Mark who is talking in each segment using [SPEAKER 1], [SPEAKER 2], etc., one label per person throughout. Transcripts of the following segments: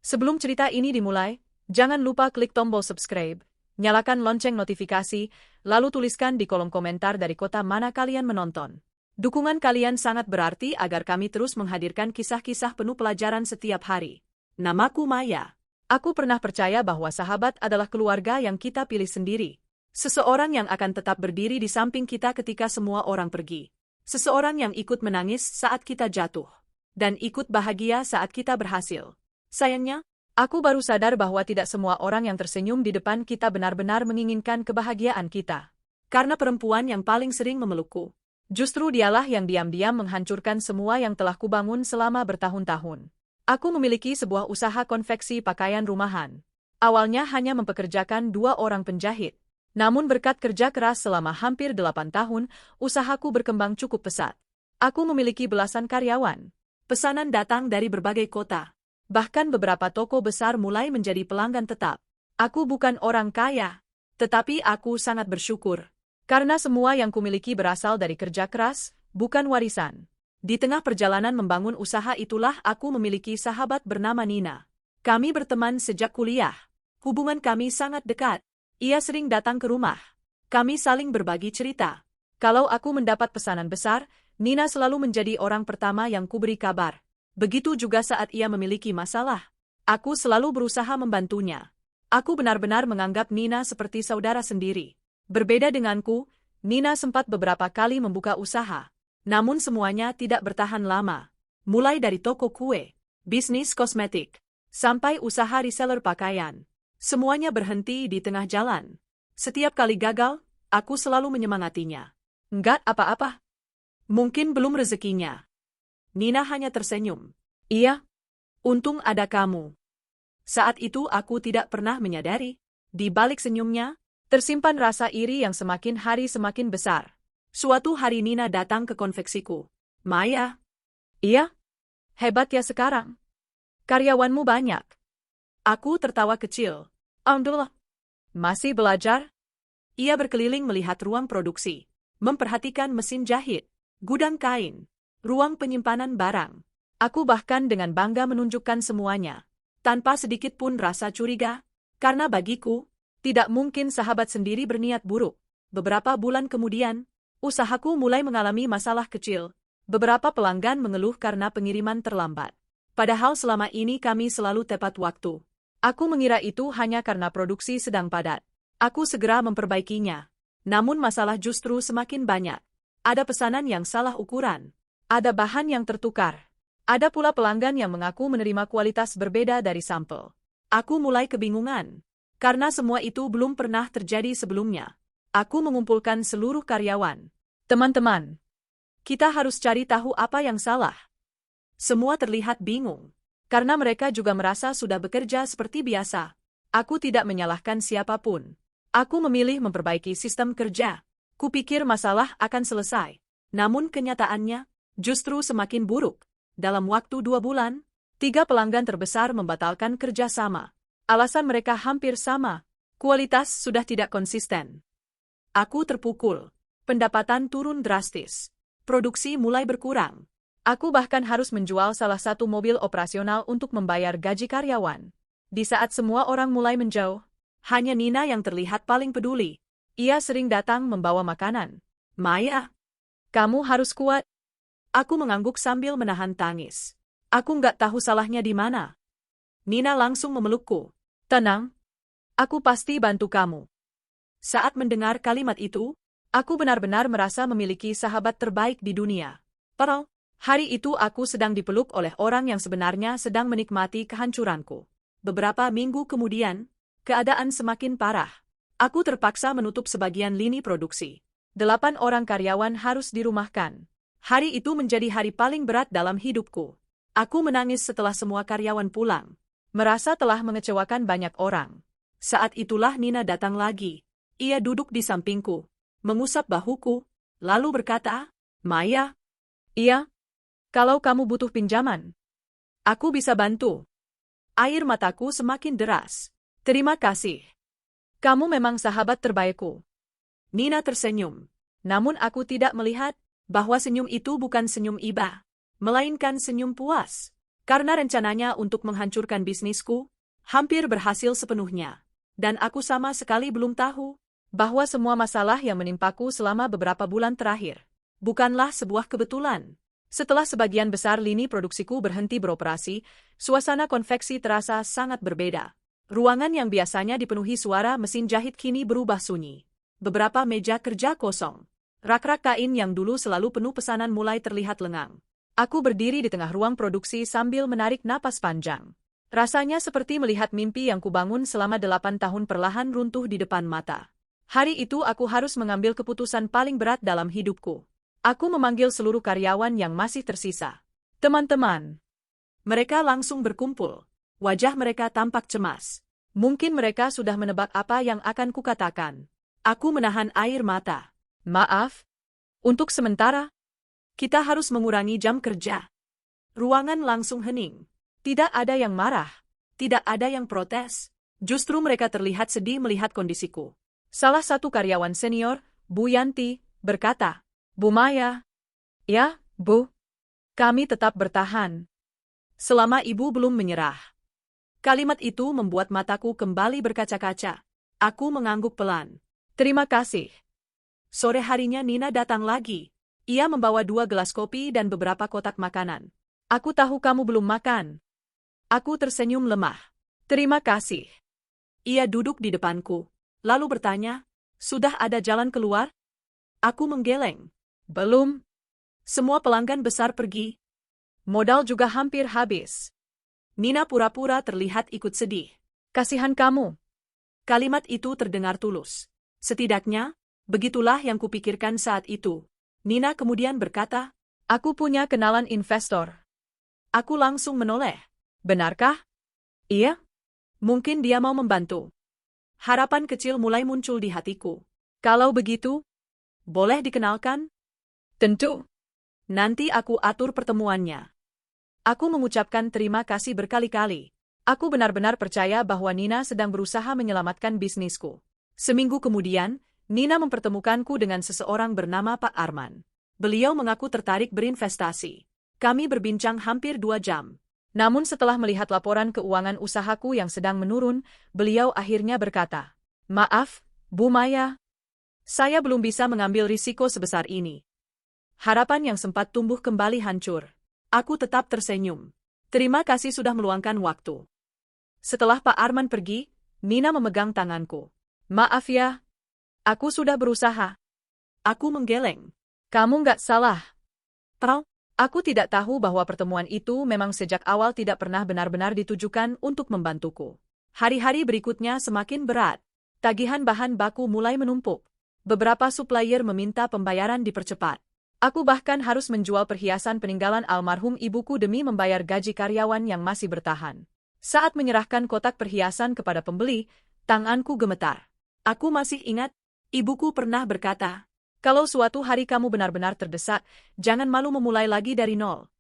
[SPEAKER 1] Sebelum cerita ini dimulai, jangan lupa klik tombol subscribe, nyalakan lonceng notifikasi, lalu tuliskan di kolom komentar dari kota mana kalian menonton. Dukungan kalian sangat berarti agar kami terus menghadirkan kisah-kisah penuh pelajaran setiap hari. Namaku Maya. Aku pernah percaya bahwa sahabat adalah keluarga yang kita pilih sendiri. Seseorang yang akan tetap berdiri di samping kita ketika semua orang pergi. Seseorang yang ikut menangis saat kita jatuh. Dan ikut bahagia saat kita berhasil. Sayangnya, aku baru sadar bahwa tidak semua orang yang tersenyum di depan kita benar-benar menginginkan kebahagiaan kita. Karena perempuan yang paling sering memelukku, justru dialah yang diam-diam menghancurkan semua yang telah kubangun selama bertahun-tahun. Aku memiliki sebuah usaha konveksi pakaian rumahan. Awalnya hanya mempekerjakan 2 orang penjahit. Namun berkat kerja keras selama hampir 8 tahun, usahaku berkembang cukup pesat. Aku memiliki belasan karyawan. Pesanan datang dari berbagai kota. Bahkan beberapa toko besar mulai menjadi pelanggan tetap. Aku bukan orang kaya, tetapi aku sangat bersyukur. Karena semua yang kumiliki berasal dari kerja keras, bukan warisan. Di tengah perjalanan membangun usaha itulah aku memiliki sahabat bernama Nina. Kami berteman sejak kuliah. Hubungan kami sangat dekat. Ia sering datang ke rumah. Kami saling berbagi cerita. Kalau aku mendapat pesanan besar, Nina selalu menjadi orang pertama yang kuberi kabar. Begitu juga saat ia memiliki masalah. Aku selalu berusaha membantunya. Aku benar-benar menganggap Nina seperti saudara sendiri. Berbeda denganku, Nina sempat beberapa kali membuka usaha. Namun semuanya tidak bertahan lama. Mulai dari toko kue, bisnis kosmetik, sampai usaha reseller pakaian. Semuanya berhenti di tengah jalan. Setiap kali gagal, aku selalu menyemangatinya. Enggak apa-apa. Mungkin belum rezekinya. Nina hanya tersenyum. Iya, untung ada kamu. Saat itu aku tidak pernah menyadari. Di balik senyumnya, tersimpan rasa iri yang semakin hari semakin besar. Suatu hari Nina datang ke konveksiku. Maya. Iya? Hebat ya sekarang. Karyawanmu banyak. Aku tertawa kecil. Alhamdulillah. Masih belajar? Ia berkeliling melihat ruang produksi. Memperhatikan mesin jahit, gudang kain, ruang penyimpanan barang. Aku bahkan dengan bangga menunjukkan semuanya. Tanpa sedikit pun rasa curiga. Karena bagiku, tidak mungkin sahabat sendiri berniat buruk. Beberapa bulan kemudian, usahaku mulai mengalami masalah kecil. Beberapa pelanggan mengeluh karena pengiriman terlambat. Padahal selama ini kami selalu tepat waktu. Aku mengira itu hanya karena produksi sedang padat. Aku segera memperbaikinya. Namun masalah justru semakin banyak. Ada pesanan yang salah ukuran. Ada bahan yang tertukar. Ada pula pelanggan yang mengaku menerima kualitas berbeda dari sampel. Aku mulai kebingungan. Karena semua itu belum pernah terjadi sebelumnya. Aku mengumpulkan seluruh karyawan. Teman-teman, kita harus cari tahu apa yang salah. Semua terlihat bingung. Karena mereka juga merasa sudah bekerja seperti biasa. Aku tidak menyalahkan siapapun. Aku memilih memperbaiki sistem kerja. Kupikir masalah akan selesai. Namun kenyataannya, justru semakin buruk. Dalam waktu 2 bulan, 3 pelanggan terbesar membatalkan kerjasama. Alasan mereka hampir sama. Kualitas sudah tidak konsisten. Aku terpukul. Pendapatan turun drastis. Produksi mulai berkurang. Aku bahkan harus menjual salah satu mobil operasional untuk membayar gaji karyawan. Di saat semua orang mulai menjauh, hanya Nina yang terlihat paling peduli. Ia sering datang membawa makanan. Maya, kamu harus kuat. Aku mengangguk sambil menahan tangis. Aku nggak tahu salahnya di mana. Nina langsung memelukku. Tenang, aku pasti bantu kamu. Saat mendengar kalimat itu, aku benar-benar merasa memiliki sahabat terbaik di dunia. Padahal, hari itu aku sedang dipeluk oleh orang yang sebenarnya sedang menikmati kehancuranku. Beberapa minggu kemudian, keadaan semakin parah. Aku terpaksa menutup sebagian lini produksi. 8 orang karyawan harus dirumahkan. Hari itu menjadi hari paling berat dalam hidupku. Aku menangis setelah semua karyawan pulang. Merasa telah mengecewakan banyak orang. Saat itulah Nina datang lagi. Ia duduk di sampingku, mengusap bahuku, lalu berkata, Maya. Iya. Kalau kamu butuh pinjaman, aku bisa bantu. Air mataku semakin deras. Terima kasih. Kamu memang sahabat terbaikku. Nina tersenyum. Namun aku tidak melihat bahwa senyum itu bukan senyum iba, melainkan senyum puas. Karena rencananya untuk menghancurkan bisnisku, hampir berhasil sepenuhnya. Dan aku sama sekali belum tahu bahwa semua masalah yang menimpaku selama beberapa bulan terakhir bukanlah sebuah kebetulan. Setelah sebagian besar lini produksiku berhenti beroperasi, suasana konveksi terasa sangat berbeda. Ruangan yang biasanya dipenuhi suara mesin jahit kini berubah sunyi. Beberapa meja kerja kosong. Rak-rak kain yang dulu selalu penuh pesanan mulai terlihat lengang. Aku berdiri di tengah ruang produksi sambil menarik napas panjang. Rasanya seperti melihat mimpi yang kubangun selama 8 tahun perlahan runtuh di depan mata. Hari itu aku harus mengambil keputusan paling berat dalam hidupku. Aku memanggil seluruh karyawan yang masih tersisa. Teman-teman. Mereka langsung berkumpul. Wajah mereka tampak cemas. Mungkin mereka sudah menebak apa yang akan kukatakan. Aku menahan air mata. Maaf. Untuk sementara, kita harus mengurangi jam kerja. Ruangan langsung hening. Tidak ada yang marah. Tidak ada yang protes. Justru mereka terlihat sedih melihat kondisiku. Salah satu karyawan senior, Bu Yanti, berkata, Bu Maya. Ya, Bu. Kami tetap bertahan. Selama Ibu belum menyerah. Kalimat itu membuat mataku kembali berkaca-kaca. Aku mengangguk pelan. Terima kasih. Sore harinya Nina datang lagi. Ia membawa 2 gelas kopi dan beberapa kotak makanan. Aku tahu kamu belum makan. Aku tersenyum lemah. Terima kasih. Ia duduk di depanku. Lalu bertanya, sudah ada jalan keluar? Aku menggeleng. Belum. Semua pelanggan besar pergi. Modal juga hampir habis. Nina pura-pura terlihat ikut sedih. Kasihan kamu. Kalimat itu terdengar tulus. Setidaknya, begitulah yang kupikirkan saat itu. Nina kemudian berkata, aku punya kenalan investor. Aku langsung menoleh. Benarkah? Iya? Mungkin dia mau membantu. Harapan kecil mulai muncul di hatiku. Kalau begitu, boleh dikenalkan? Tentu. Nanti aku atur pertemuannya. Aku mengucapkan terima kasih berkali-kali. Aku benar-benar percaya bahwa Nina sedang berusaha menyelamatkan bisnisku. Seminggu kemudian, Nina mempertemukanku dengan seseorang bernama Pak Arman. Beliau mengaku tertarik berinvestasi. Kami berbincang hampir 2 jam. Namun setelah melihat laporan keuangan usahaku yang sedang menurun, beliau akhirnya berkata, maaf, Bu Maya. Saya belum bisa mengambil risiko sebesar ini. Harapan yang sempat tumbuh kembali hancur. Aku tetap tersenyum. Terima kasih sudah meluangkan waktu. Setelah Pak Arman pergi, Nina memegang tanganku. Maaf ya. Aku sudah berusaha. Aku menggeleng. Kamu nggak salah. Aku tidak tahu bahwa pertemuan itu memang sejak awal tidak pernah benar-benar ditujukan untuk membantuku. Hari-hari berikutnya semakin berat. Tagihan bahan baku mulai menumpuk. Beberapa supplier meminta pembayaran dipercepat. Aku bahkan harus menjual perhiasan peninggalan almarhum ibuku demi membayar gaji karyawan yang masih bertahan. Saat menyerahkan kotak perhiasan kepada pembeli, tanganku gemetar. Aku masih ingat, ibuku pernah berkata, kalau suatu hari kamu benar-benar terdesak, jangan malu memulai lagi dari nol.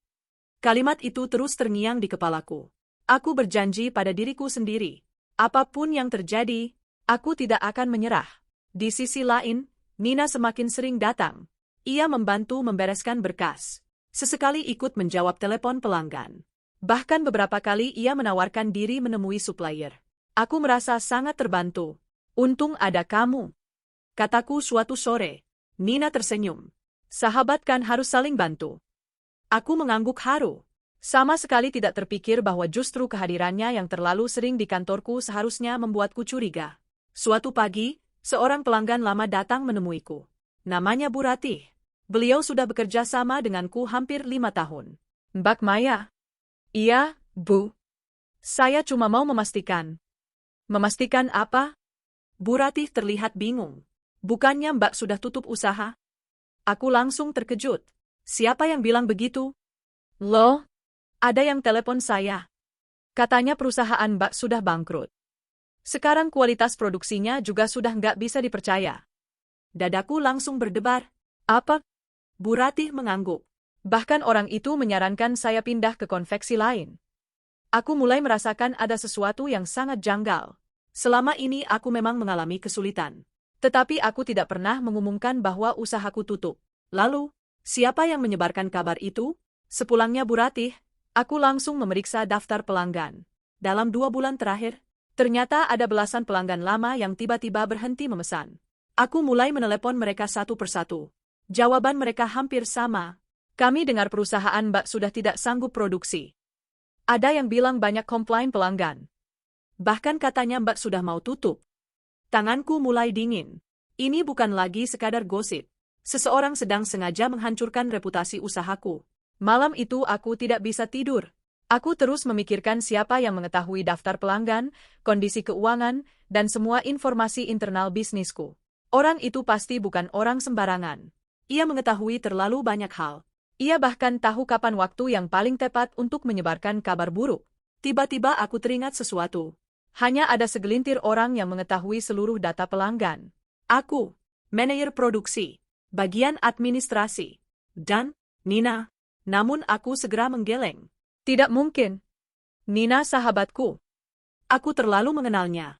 [SPEAKER 1] Kalimat itu terus terngiang di kepalaku. Aku berjanji pada diriku sendiri. Apapun yang terjadi, aku tidak akan menyerah. Di sisi lain, Nina semakin sering datang. Ia membantu membereskan berkas. Sesekali ikut menjawab telepon pelanggan. Bahkan beberapa kali ia menawarkan diri menemui supplier. Aku merasa sangat terbantu. Untung ada kamu. Kataku suatu sore. Nina tersenyum. Sahabat kan harus saling bantu. Aku mengangguk haru. Sama sekali tidak terpikir bahwa justru kehadirannya yang terlalu sering di kantorku seharusnya membuatku curiga. Suatu pagi, seorang pelanggan lama datang menemuiku. Namanya Bu Ratih. Beliau sudah bekerja sama denganku hampir 5 tahun. Mbak Maya? Iya, Bu. Saya cuma mau memastikan. Memastikan apa? Bu Ratih terlihat bingung. Bukannya Mbak sudah tutup usaha? Aku langsung terkejut. Siapa yang bilang begitu? Loh, ada yang telepon saya. Katanya perusahaan Mbak sudah bangkrut. Sekarang kualitas produksinya juga sudah nggak bisa dipercaya. Dadaku langsung berdebar. Apa? Bu Ratih mengangguk. Bahkan orang itu menyarankan saya pindah ke konveksi lain. Aku mulai merasakan ada sesuatu yang sangat janggal. Selama ini aku memang mengalami kesulitan. Tetapi aku tidak pernah mengumumkan bahwa usahaku tutup. Lalu, siapa yang menyebarkan kabar itu? Sepulangnya Bu Ratih, Aku langsung memeriksa daftar pelanggan. Dalam 2 bulan terakhir, ternyata ada belasan pelanggan lama yang tiba-tiba berhenti memesan. Aku mulai menelepon mereka satu persatu. Jawaban mereka hampir sama. Kami dengar perusahaan Mbak sudah tidak sanggup produksi. Ada yang bilang banyak komplain pelanggan. Bahkan katanya Mbak sudah mau tutup. Tanganku mulai dingin. Ini bukan lagi sekadar gosip. Seseorang sedang sengaja menghancurkan reputasi usahaku. Malam itu aku tidak bisa tidur. Aku terus memikirkan siapa yang mengetahui daftar pelanggan, kondisi keuangan, dan semua informasi internal bisnisku. Orang itu pasti bukan orang sembarangan. Ia mengetahui terlalu banyak hal. Ia bahkan tahu kapan waktu yang paling tepat untuk menyebarkan kabar buruk. Tiba-tiba aku teringat sesuatu. Hanya ada segelintir orang yang mengetahui seluruh data pelanggan. Aku, manajer produksi, bagian administrasi, dan Nina. Namun aku segera menggeleng. Tidak mungkin. Nina sahabatku. Aku terlalu mengenalnya.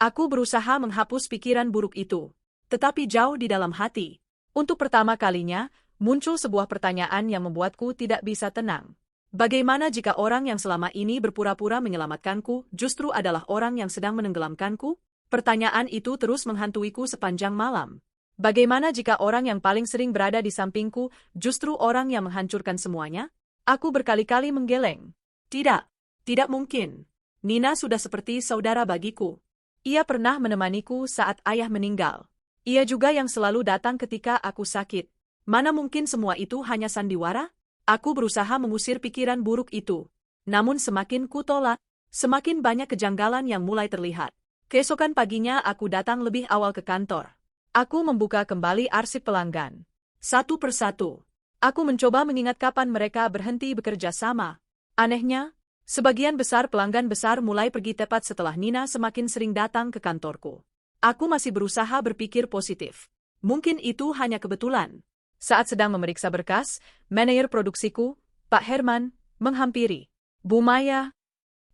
[SPEAKER 1] Aku berusaha menghapus pikiran buruk itu. Tetapi jauh di dalam hati. Untuk pertama kalinya, muncul sebuah pertanyaan yang membuatku tidak bisa tenang. Bagaimana jika orang yang selama ini berpura-pura menyelamatkanku justru adalah orang yang sedang menenggelamkanku? Pertanyaan itu terus menghantuiku sepanjang malam. Bagaimana jika orang yang paling sering berada di sampingku justru orang yang menghancurkan semuanya? Aku berkali-kali menggeleng. Tidak, tidak mungkin. Nina sudah seperti saudara bagiku. Ia pernah menemaniku saat ayah meninggal. Ia juga yang selalu datang ketika aku sakit. Mana mungkin semua itu hanya sandiwara? Aku berusaha mengusir pikiran buruk itu. Namun semakin kutolak, semakin banyak kejanggalan yang mulai terlihat. Keesokan paginya aku datang lebih awal ke kantor. Aku membuka kembali arsip pelanggan. Satu persatu. Aku mencoba mengingat kapan mereka berhenti bekerja sama. Anehnya, sebagian besar pelanggan besar mulai pergi tepat setelah Nina semakin sering datang ke kantorku. Aku masih berusaha berpikir positif. Mungkin itu hanya kebetulan. Saat sedang memeriksa berkas, manajer produksiku, Pak Herman, menghampiri. Bu Maya.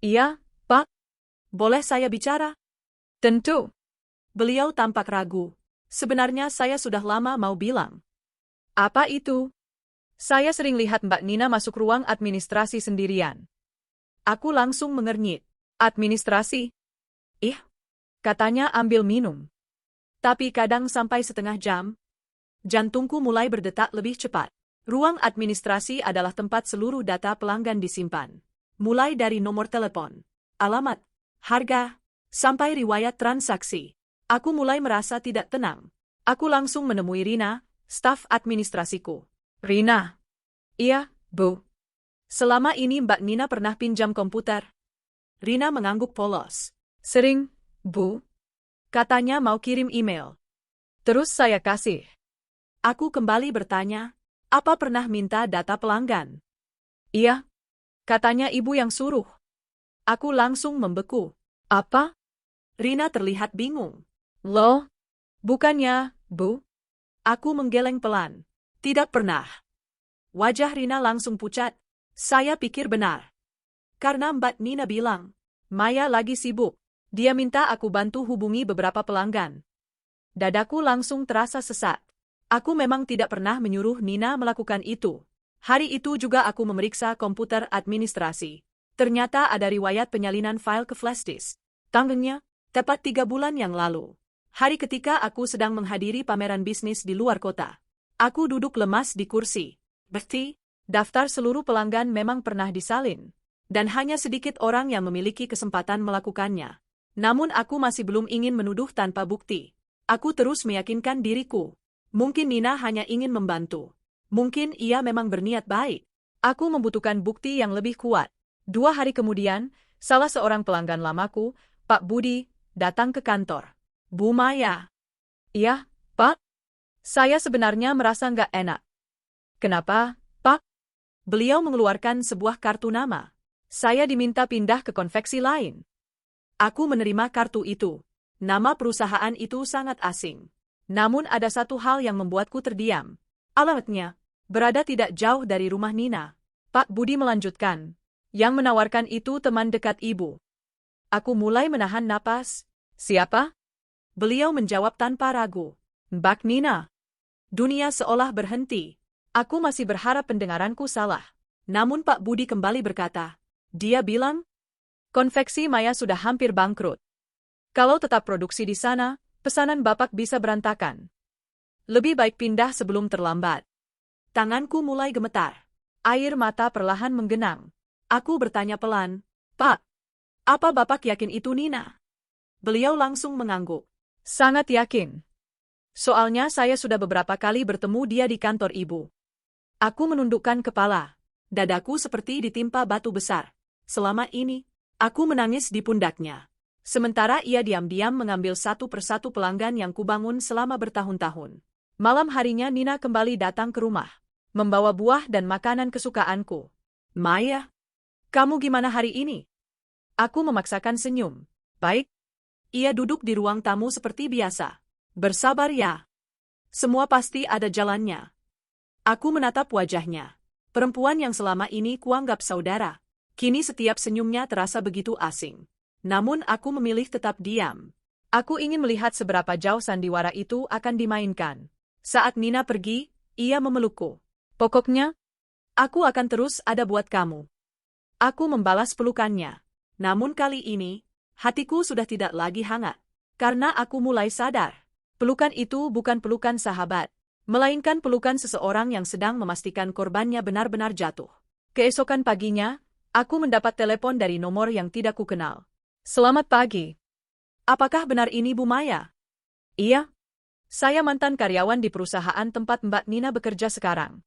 [SPEAKER 1] Iya, Pak. Boleh saya bicara? Tentu. Beliau tampak ragu. Sebenarnya saya sudah lama mau bilang. Apa itu? Saya sering lihat Mbak Nina masuk ruang administrasi sendirian. Aku langsung mengernyit. Administrasi? Ih, katanya ambil minum. Tapi kadang sampai setengah jam. Jantungku mulai berdetak lebih cepat. Ruang administrasi adalah tempat seluruh data pelanggan disimpan. Mulai dari nomor telepon, alamat, harga, sampai riwayat transaksi. Aku mulai merasa tidak tenang. Aku langsung menemui Rina, staf administrasiku. Rina. Iya, Bu. Selama ini Mbak Nina pernah pinjam komputer. Rina mengangguk polos. Sering, Bu. Katanya mau kirim email. Terus saya kasih. Aku kembali bertanya, apa pernah minta data pelanggan? Iya. Katanya ibu yang suruh. Aku langsung membeku. Apa? Rina terlihat bingung. Loh? Bukannya, Bu? Aku menggeleng pelan. Tidak pernah. Wajah Rina langsung pucat. Saya pikir benar. Karena Mbak Nina bilang, Maya lagi sibuk. Dia minta aku bantu hubungi beberapa pelanggan. Dadaku langsung terasa sesak. Aku memang tidak pernah menyuruh Nina melakukan itu. Hari itu juga aku memeriksa komputer administrasi. Ternyata ada riwayat penyalinan file ke flash disk. Tanggalnya, tepat 3 bulan yang lalu. Hari ketika aku sedang menghadiri pameran bisnis di luar kota. Aku duduk lemas di kursi. Berarti, daftar seluruh pelanggan memang pernah disalin. Dan hanya sedikit orang yang memiliki kesempatan melakukannya. Namun aku masih belum ingin menuduh tanpa bukti. Aku terus meyakinkan diriku. Mungkin Nina hanya ingin membantu. Mungkin ia memang berniat baik. Aku membutuhkan bukti yang lebih kuat. 2 hari kemudian, salah seorang pelanggan lamaku, Pak Budi, datang ke kantor. Bu Maya. Iya, Pak. Saya sebenarnya merasa nggak enak. Kenapa, Pak? Beliau mengeluarkan sebuah kartu nama. Saya diminta pindah ke konveksi lain. Aku menerima kartu itu. Nama perusahaan itu sangat asing. Namun ada satu hal yang membuatku terdiam. Alamatnya berada tidak jauh dari rumah Nina. Pak Budi melanjutkan. Yang menawarkan itu teman dekat ibu. Aku mulai menahan napas. Siapa? Beliau menjawab tanpa ragu. Mbak Nina. Dunia seolah berhenti. Aku masih berharap pendengaranku salah. Namun Pak Budi kembali berkata, dia bilang, konveksi Maya sudah hampir bangkrut. Kalau tetap produksi di sana, pesanan Bapak bisa berantakan. Lebih baik pindah sebelum terlambat. Tanganku mulai gemetar. Air mata perlahan menggenang. Aku bertanya pelan, Pak, apa Bapak yakin itu Nina? Beliau langsung mengangguk. Sangat yakin. Soalnya saya sudah beberapa kali bertemu dia di kantor Ibu. Aku menundukkan kepala. Dadaku seperti ditimpa batu besar. Selama ini, aku menangis di pundaknya. Sementara ia diam-diam mengambil satu persatu pelanggan yang kubangun selama bertahun-tahun. Malam harinya Nina kembali datang ke rumah. Membawa buah dan makanan kesukaanku. Maya, kamu gimana hari ini? Aku memaksakan senyum. Baik. Ia duduk di ruang tamu seperti biasa. Bersabar ya. Semua pasti ada jalannya. Aku menatap wajahnya. Perempuan yang selama ini kuanggap saudara. Kini setiap senyumnya terasa begitu asing. Namun aku memilih tetap diam. Aku ingin melihat seberapa jauh sandiwara itu akan dimainkan. Saat Nina pergi, ia memelukku. Pokoknya, aku akan terus ada buat kamu. Aku membalas pelukannya. Namun kali ini, hatiku sudah tidak lagi hangat. Karena aku mulai sadar. Pelukan itu bukan pelukan sahabat. Melainkan pelukan seseorang yang sedang memastikan korbannya benar-benar jatuh. Keesokan paginya, aku mendapat telepon dari nomor yang tidak kukenal. Selamat pagi. Apakah benar ini Bu Maya? Iya. Saya mantan karyawan di perusahaan tempat Mbak Nina bekerja sekarang.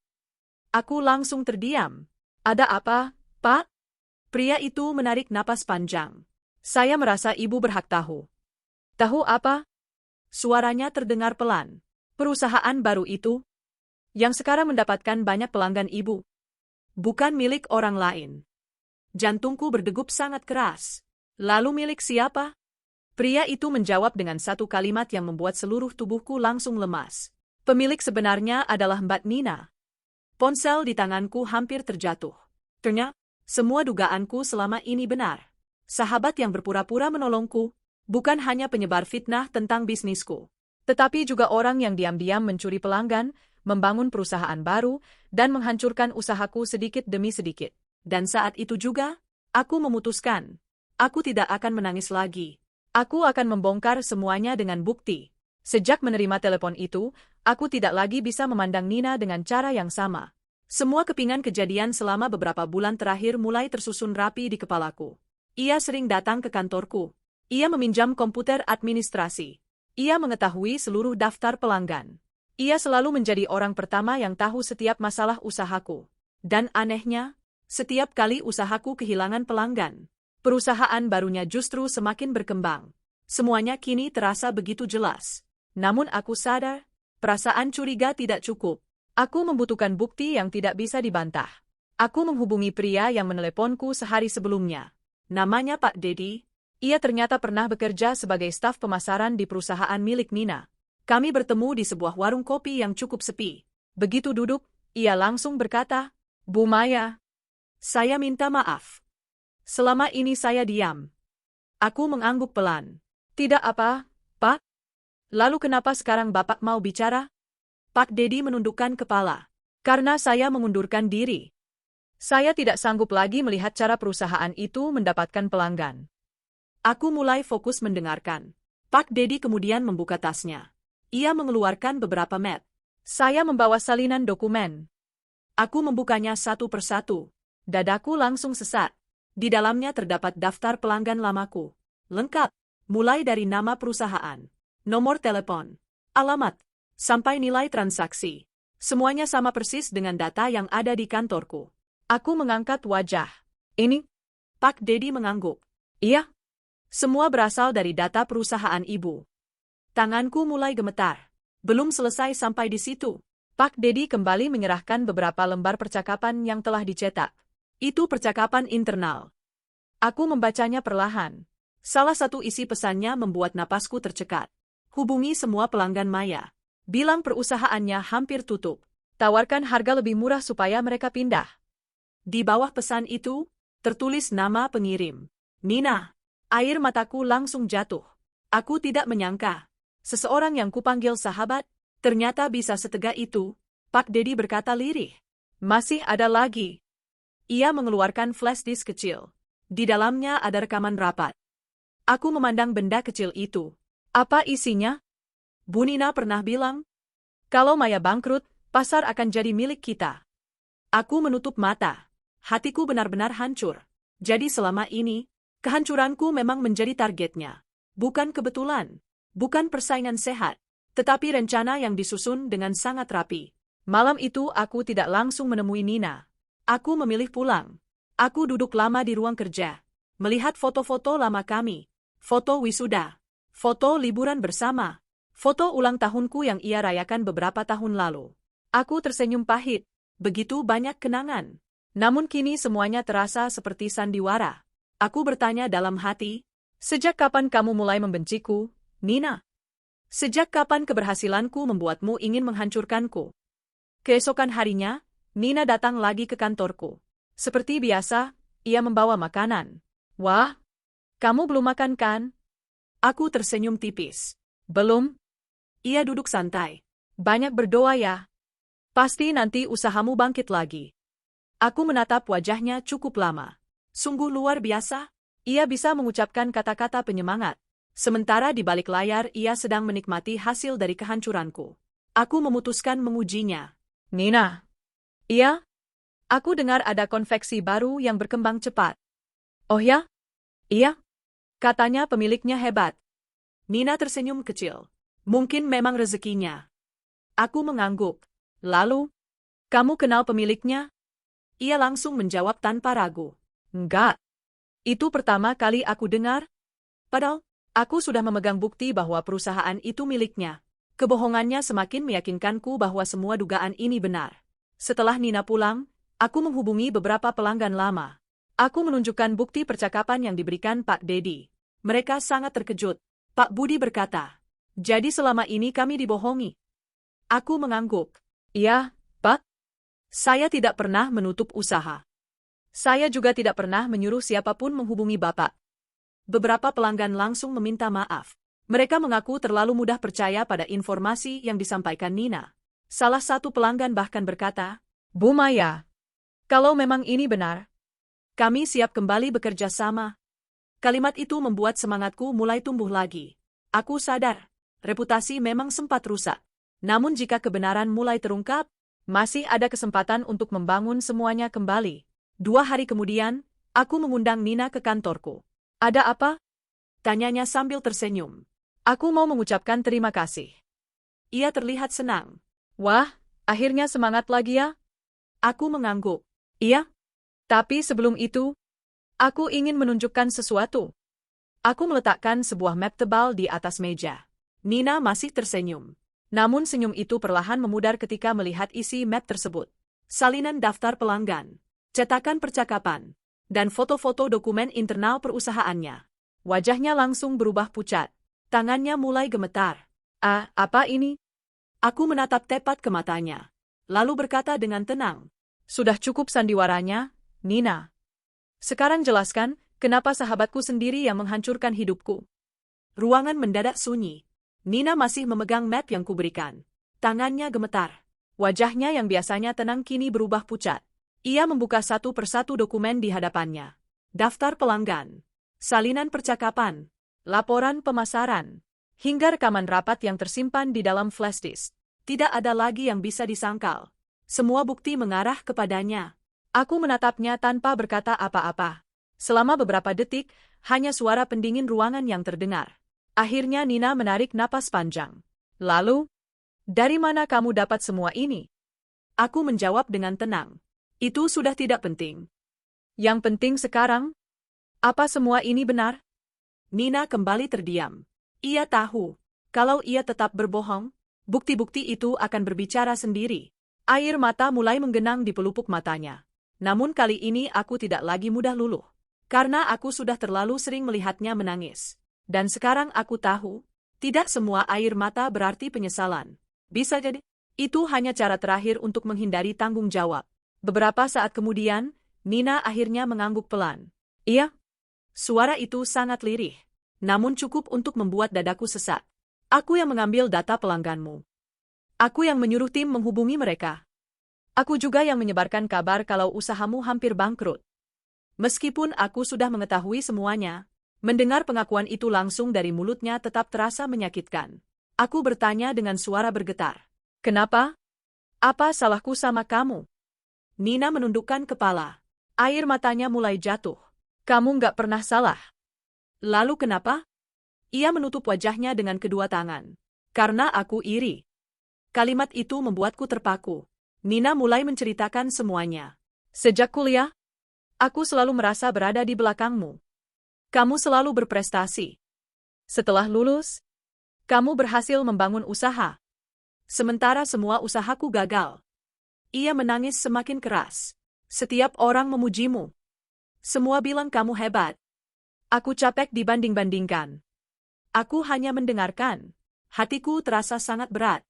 [SPEAKER 1] Aku langsung terdiam. Ada apa, Pak? Pria itu menarik napas panjang. Saya merasa Ibu berhak tahu. Tahu apa? Suaranya terdengar pelan. Perusahaan baru itu, yang sekarang mendapatkan banyak pelanggan Ibu, bukan milik orang lain. Jantungku berdegup sangat keras. Lalu milik siapa? Pria itu menjawab dengan satu kalimat yang membuat seluruh tubuhku langsung lemas. Pemilik sebenarnya adalah Mbak Nina. Ponsel di tanganku hampir terjatuh. Ternyata, semua dugaanku selama ini benar. Sahabat yang berpura-pura menolongku, bukan hanya penyebar fitnah tentang bisnisku, tetapi juga orang yang diam-diam mencuri pelanggan, membangun perusahaan baru, dan menghancurkan usahaku sedikit demi sedikit. Dan saat itu juga, aku memutuskan, aku tidak akan menangis lagi. Aku akan membongkar semuanya dengan bukti. Sejak menerima telepon itu, aku tidak lagi bisa memandang Nina dengan cara yang sama. Semua kepingan kejadian selama beberapa bulan terakhir mulai tersusun rapi di kepalaku. Ia sering datang ke kantorku. Ia meminjam komputer administrasi. Ia mengetahui seluruh daftar pelanggan. Ia selalu menjadi orang pertama yang tahu setiap masalah usahaku. Dan anehnya, setiap kali usahaku kehilangan pelanggan, perusahaan barunya justru semakin berkembang. Semuanya kini terasa begitu jelas. Namun aku sadar, perasaan curiga tidak cukup. Aku membutuhkan bukti yang tidak bisa dibantah. Aku menghubungi pria yang meneleponku sehari sebelumnya. Namanya Pak Dedi. Ia ternyata pernah bekerja sebagai staf pemasaran di perusahaan milik Nina. Kami bertemu di sebuah warung kopi yang cukup sepi. Begitu duduk, ia langsung berkata, Bu Maya, saya minta maaf. Selama ini saya diam. Aku mengangguk pelan. Tidak apa, Pak. Lalu kenapa sekarang Bapak mau bicara? Pak Dedi menundukkan kepala. Karena saya mengundurkan diri. Saya tidak sanggup lagi melihat cara perusahaan itu mendapatkan pelanggan. Aku mulai fokus mendengarkan. Pak Dedi kemudian membuka tasnya. Ia mengeluarkan beberapa mat. Saya membawa salinan dokumen. Aku membukanya satu persatu. Dadaku langsung sesat. Di dalamnya terdapat daftar pelanggan lamaku. Lengkap, mulai dari nama perusahaan, nomor telepon, alamat, sampai nilai transaksi. Semuanya sama persis dengan data yang ada di kantorku. Aku mengangkat wajah. Ini? Pak Dedi mengangguk. Iya. Semua berasal dari data perusahaan Ibu. Tanganku mulai gemetar. Belum selesai sampai di situ. Pak Dedi kembali menyerahkan beberapa lembar percakapan yang telah dicetak. Itu percakapan internal. Aku membacanya perlahan. Salah satu isi pesannya membuat napasku tercekat. Hubungi semua pelanggan Maya. Bilang perusahaannya hampir tutup. Tawarkan harga lebih murah supaya mereka pindah. Di bawah pesan itu, tertulis nama pengirim. Nina. Air mataku langsung jatuh. Aku tidak menyangka. Seseorang yang kupanggil sahabat, ternyata bisa setega itu. Pak Dedi berkata lirih. Masih ada lagi. Ia mengeluarkan flash disk kecil. Di dalamnya ada rekaman rapat. Aku memandang benda kecil itu. Apa isinya? Bu Nina pernah bilang, kalau Maya bangkrut, pasar akan jadi milik kita. Aku menutup mata. Hatiku benar-benar hancur. Jadi selama ini, kehancuranku memang menjadi targetnya. Bukan kebetulan. Bukan persaingan sehat. Tetapi rencana yang disusun dengan sangat rapi. Malam itu aku tidak langsung menemui Nina. Aku memilih pulang. Aku duduk lama di ruang kerja. Melihat foto-foto lama kami. Foto wisuda. Foto liburan bersama. Foto ulang tahunku yang ia rayakan beberapa tahun lalu. Aku tersenyum pahit. Begitu banyak kenangan. Namun kini semuanya terasa seperti sandiwara. Aku bertanya dalam hati, sejak kapan kamu mulai membenciku, Nina? Sejak kapan keberhasilanku membuatmu ingin menghancurkanku? Keesokan harinya, Nina datang lagi ke kantorku. Seperti biasa, ia membawa makanan. Wah, kamu belum makan kan? Aku tersenyum tipis. Belum. Ia duduk santai. Banyak berdoa ya. Pasti nanti usahamu bangkit lagi. Aku menatap wajahnya cukup lama. Sungguh luar biasa. Ia bisa mengucapkan kata-kata penyemangat. Sementara di balik layar ia sedang menikmati hasil dari kehancuranku. Aku memutuskan mengujinya. Nina. Iya? Aku dengar ada konveksi baru yang berkembang cepat. Oh ya? Iya? Katanya pemiliknya hebat. Nina tersenyum kecil. Mungkin memang rezekinya. Aku mengangguk. Lalu, kamu kenal pemiliknya? Ia langsung menjawab tanpa ragu. Enggak. Itu pertama kali aku dengar. Padahal, aku sudah memegang bukti bahwa perusahaan itu miliknya. Kebohongannya semakin meyakinkanku bahwa semua dugaan ini benar. Setelah Nina pulang, aku menghubungi beberapa pelanggan lama. Aku menunjukkan bukti percakapan yang diberikan Pak Dedi. Mereka sangat terkejut. Pak Budi berkata, jadi selama ini kami dibohongi. Aku mengangguk. Iya, Pak. Saya tidak pernah menutup usaha. Saya juga tidak pernah menyuruh siapapun menghubungi Bapak. Beberapa pelanggan langsung meminta maaf. Mereka mengaku terlalu mudah percaya pada informasi yang disampaikan Nina. Salah satu pelanggan bahkan berkata, Bu Maya, kalau memang ini benar, kami siap kembali bekerja sama. Kalimat itu membuat semangatku mulai tumbuh lagi. Aku sadar, reputasi memang sempat rusak. Namun jika kebenaran mulai terungkap, masih ada kesempatan untuk membangun semuanya kembali. 2 hari kemudian, aku mengundang Nina ke kantorku. Ada apa? Tanyanya sambil tersenyum. Aku mau mengucapkan terima kasih. Ia terlihat senang. Wah, akhirnya semangat lagi ya? Aku mengangguk. Iya. Tapi sebelum itu, aku ingin menunjukkan sesuatu. Aku meletakkan sebuah map tebal di atas meja. Nina masih tersenyum. Namun senyum itu perlahan memudar ketika melihat isi map tersebut. Salinan daftar pelanggan, cetakan percakapan, dan foto-foto dokumen internal perusahaannya. Wajahnya langsung berubah pucat. Tangannya mulai gemetar. Apa ini? Aku menatap tepat ke matanya. Lalu berkata dengan tenang. Sudah cukup sandiwaranya, Nina. Sekarang jelaskan, kenapa sahabatku sendiri yang menghancurkan hidupku. Ruangan mendadak sunyi. Nina masih memegang map yang kuberikan. Tangannya gemetar. Wajahnya yang biasanya tenang kini berubah pucat. Ia membuka satu persatu dokumen di hadapannya. Daftar pelanggan, salinan percakapan, laporan pemasaran, hingga rekaman rapat yang tersimpan di dalam flash disk. Tidak ada lagi yang bisa disangkal. Semua bukti mengarah kepadanya. Aku menatapnya tanpa berkata apa-apa. Selama beberapa detik, hanya suara pendingin ruangan yang terdengar. Akhirnya Nina menarik napas panjang. Lalu, dari mana kamu dapat semua ini? Aku menjawab dengan tenang. Itu sudah tidak penting. Yang penting sekarang, apa semua ini benar? Nina kembali terdiam. Ia tahu, kalau ia tetap berbohong, bukti-bukti itu akan berbicara sendiri. Air mata mulai menggenang di pelupuk matanya. Namun kali ini aku tidak lagi mudah luluh. Karena aku sudah terlalu sering melihatnya menangis. Dan sekarang aku tahu, tidak semua air mata berarti penyesalan. Bisa jadi, itu hanya cara terakhir untuk menghindari tanggung jawab. Beberapa saat kemudian, Nina akhirnya mengangguk pelan. Iya. Suara itu sangat lirih. Namun cukup untuk membuat dadaku sesak. Aku yang mengambil data pelangganmu. Aku yang menyuruh tim menghubungi mereka. Aku juga yang menyebarkan kabar kalau usahamu hampir bangkrut. Meskipun aku sudah mengetahui semuanya, mendengar pengakuan itu langsung dari mulutnya tetap terasa menyakitkan. Aku bertanya dengan suara bergetar. Kenapa? Apa salahku sama kamu? Nina menundukkan kepala. Air matanya mulai jatuh. Kamu nggak pernah salah. Lalu kenapa? Ia menutup wajahnya dengan kedua tangan. Karena aku iri. Kalimat itu membuatku terpaku. Nina mulai menceritakan semuanya. Sejak kuliah, aku selalu merasa berada di belakangmu. Kamu selalu berprestasi. Setelah lulus, kamu berhasil membangun usaha. Sementara semua usahaku gagal. Ia menangis semakin keras. Setiap orang memujimu. Semua bilang kamu hebat. Aku capek dibanding-bandingkan. Aku hanya mendengarkan. Hatiku terasa sangat berat.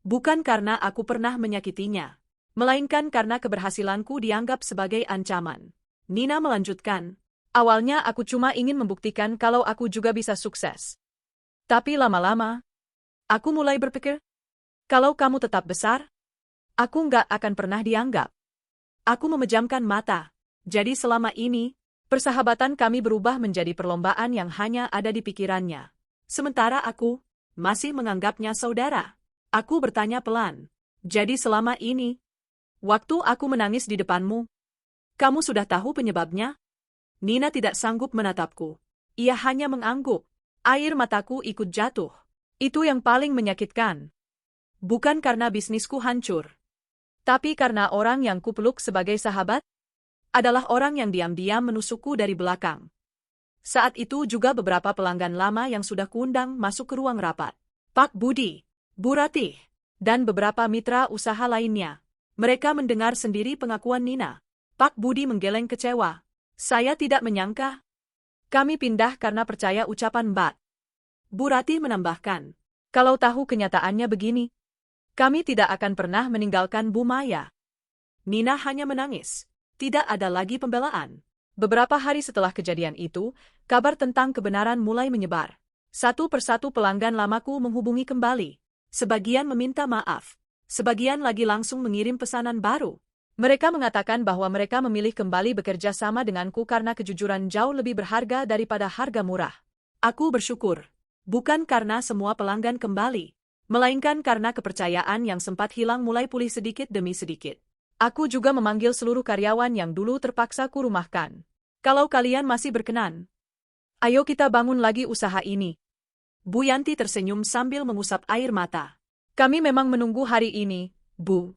[SPEAKER 1] Bukan karena aku pernah menyakitinya, melainkan karena keberhasilanku dianggap sebagai ancaman. Nina melanjutkan, awalnya aku cuma ingin membuktikan kalau aku juga bisa sukses. Tapi lama-lama, aku mulai berpikir, kalau kamu tetap besar, aku nggak akan pernah dianggap. Aku memejamkan mata. Jadi selama ini, persahabatan kami berubah menjadi perlombaan yang hanya ada di pikirannya. Sementara aku masih menganggapnya saudara. Aku bertanya pelan. Jadi selama ini, waktu aku menangis di depanmu, kamu sudah tahu penyebabnya? Nina tidak sanggup menatapku. Ia hanya mengangguk. Air mataku ikut jatuh. Itu yang paling menyakitkan. Bukan karena bisnisku hancur, tapi karena orang yang kupeluk sebagai sahabat adalah orang yang diam-diam menusukku dari belakang. Saat itu juga beberapa pelanggan lama yang sudah kuundang masuk ke ruang rapat. Pak Budi, Bu Ratih, dan beberapa mitra usaha lainnya. Mereka mendengar sendiri pengakuan Nina. Pak Budi menggeleng kecewa. Saya tidak menyangka. Kami pindah karena percaya ucapan Mbak. Bu Ratih menambahkan, kalau tahu kenyataannya begini, kami tidak akan pernah meninggalkan Bu Maya. Nina hanya menangis. Tidak ada lagi pembelaan. Beberapa hari setelah kejadian itu, kabar tentang kebenaran mulai menyebar. Satu persatu pelanggan lamaku menghubungi kembali. Sebagian meminta maaf. Sebagian lagi langsung mengirim pesanan baru. Mereka mengatakan bahwa mereka memilih kembali bekerja sama denganku karena kejujuran jauh lebih berharga daripada harga murah. Aku bersyukur. Bukan karena semua pelanggan kembali, melainkan karena kepercayaan yang sempat hilang mulai pulih sedikit demi sedikit. Aku juga memanggil seluruh karyawan yang dulu terpaksa kurumahkan. Kalau kalian masih berkenan, ayo kita bangun lagi usaha ini. Bu Yanti tersenyum sambil mengusap air mata. Kami memang menunggu hari ini, Bu.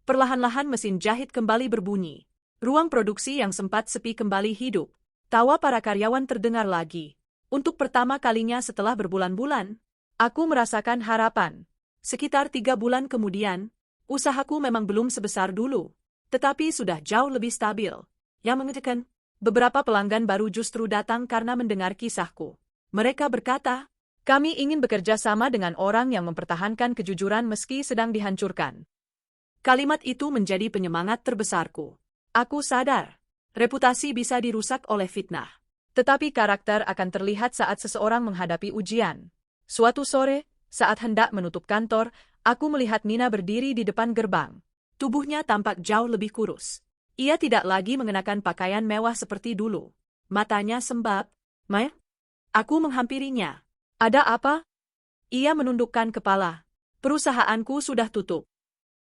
[SPEAKER 1] Perlahan-lahan mesin jahit kembali berbunyi. Ruang produksi yang sempat sepi kembali hidup. Tawa para karyawan terdengar lagi. Untuk pertama kalinya setelah berbulan-bulan, aku merasakan harapan. Sekitar 3 bulan kemudian, usahaku memang belum sebesar dulu, tetapi sudah jauh lebih stabil. Yang mengejutkan, beberapa pelanggan baru justru datang karena mendengar kisahku. Mereka berkata, kami ingin bekerja sama dengan orang yang mempertahankan kejujuran meski sedang dihancurkan. Kalimat itu menjadi penyemangat terbesarku. Aku sadar, reputasi bisa dirusak oleh fitnah. Tetapi karakter akan terlihat saat seseorang menghadapi ujian. Suatu sore, saat hendak menutup kantor, aku melihat Nina berdiri di depan gerbang. Tubuhnya tampak jauh lebih kurus. Ia tidak lagi mengenakan pakaian mewah seperti dulu. Matanya sembab. Maya? Aku menghampirinya. Ada apa? Ia menundukkan kepala. Perusahaanku sudah tutup.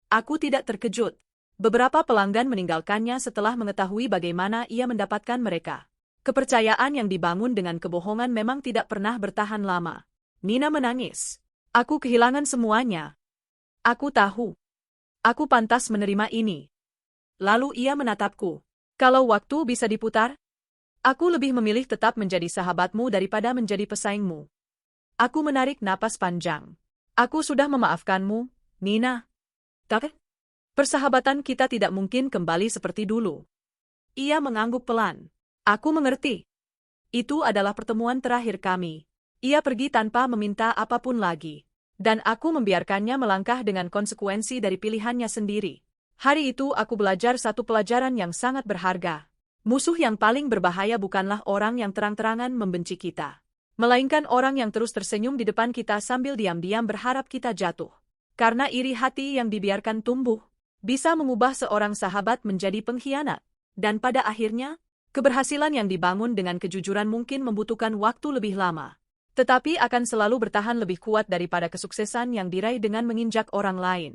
[SPEAKER 1] Aku tidak terkejut. Beberapa pelanggan meninggalkannya setelah mengetahui bagaimana ia mendapatkan mereka. Kepercayaan yang dibangun dengan kebohongan memang tidak pernah bertahan lama. Nina menangis. Aku kehilangan semuanya. Aku tahu. Aku pantas menerima ini. Lalu ia menatapku. Kalau waktu bisa diputar, aku lebih memilih tetap menjadi sahabatmu daripada menjadi pesaingmu. Aku menarik napas panjang. Aku sudah memaafkanmu, Nina. Tapi, persahabatan kita tidak mungkin kembali seperti dulu. Ia mengangguk pelan. Aku mengerti. Itu adalah pertemuan terakhir kami. Ia pergi tanpa meminta apapun lagi. Dan aku membiarkannya melangkah dengan konsekuensi dari pilihannya sendiri. Hari itu aku belajar satu pelajaran yang sangat berharga. Musuh yang paling berbahaya bukanlah orang yang terang-terangan membenci kita, melainkan orang yang terus tersenyum di depan kita sambil diam-diam berharap kita jatuh. Karena iri hati yang dibiarkan tumbuh, bisa mengubah seorang sahabat menjadi pengkhianat. Dan pada akhirnya, keberhasilan yang dibangun dengan kejujuran mungkin membutuhkan waktu lebih lama, tetapi akan selalu bertahan lebih kuat daripada kesuksesan yang diraih dengan menginjak orang lain.